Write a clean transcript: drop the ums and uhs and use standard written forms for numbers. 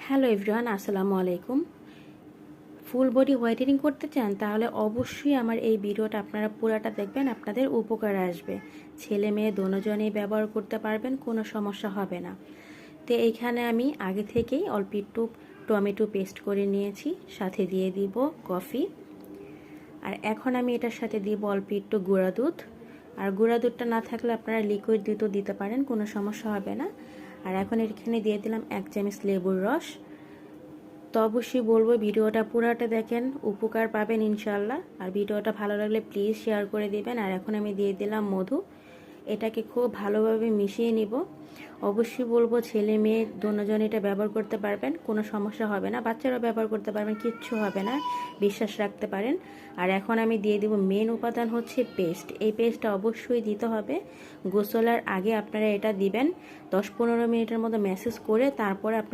Hello everyone, আসসালামু আলাইকুম। Full body whitening করতে চান তাহলে অবশ্যই আমার এই ভিডিওটা আপনারা পুরাটা দেখবেন, আপনাদের উপকার আসবে। ছেলে মেয়ে দুজনেই ব্যবহার করতে পারবেন, কোনো সমস্যা হবে না। তো এইখানে আমি আগে থেকেই অল্প একটু টমেটো পেস্ট করে নিয়েছি, সাথে দিয়ে দিব কফি। আর এখন আমি এটার সাথে দিব অল্প একটু গুঁড়া দুধ। আর গুঁড়া দুধটা না থাকলে আপনারা লিকুইড দুধও দিতে পারেন, কোনো সমস্যা হবে না। আর এখন এখানে দিয়ে দিলাম 1 চামচ লেবুর রস। তো অবশ্যই বলবো ভিডিওটা পুরাটা দেখেন, উপকার পাবেন ইনশাল্লাহ। আর ভিডিওটা ভালো লাগলে প্লিজ শেয়ার করে দিবেন। আর এখন আমি দিয়ে দিলাম মধু। এটাকে খুব ভালোভাবে মিশিয়ে নিব। অবশ্যই বলবো ছেলে মেয়ে দুজন এটা ব্যবহার করতে পারবেন, কোনো সমস্যা হবে না। বাচ্চারাও ব্যবহার করতে পারবেন, কিচ্ছু হবে না, বিশ্বাস রাখতে পারেন। আর এখন আমি দিয়ে দিব মেন উপাদান হচ্ছে পেস্ট। এই পেস্টটা অবশ্যই দিতে হবে। গোসলের আগে আপনারা এটা দিবেন। 10-15 মিনিটের মতো ম্যাসেজ করে তারপরে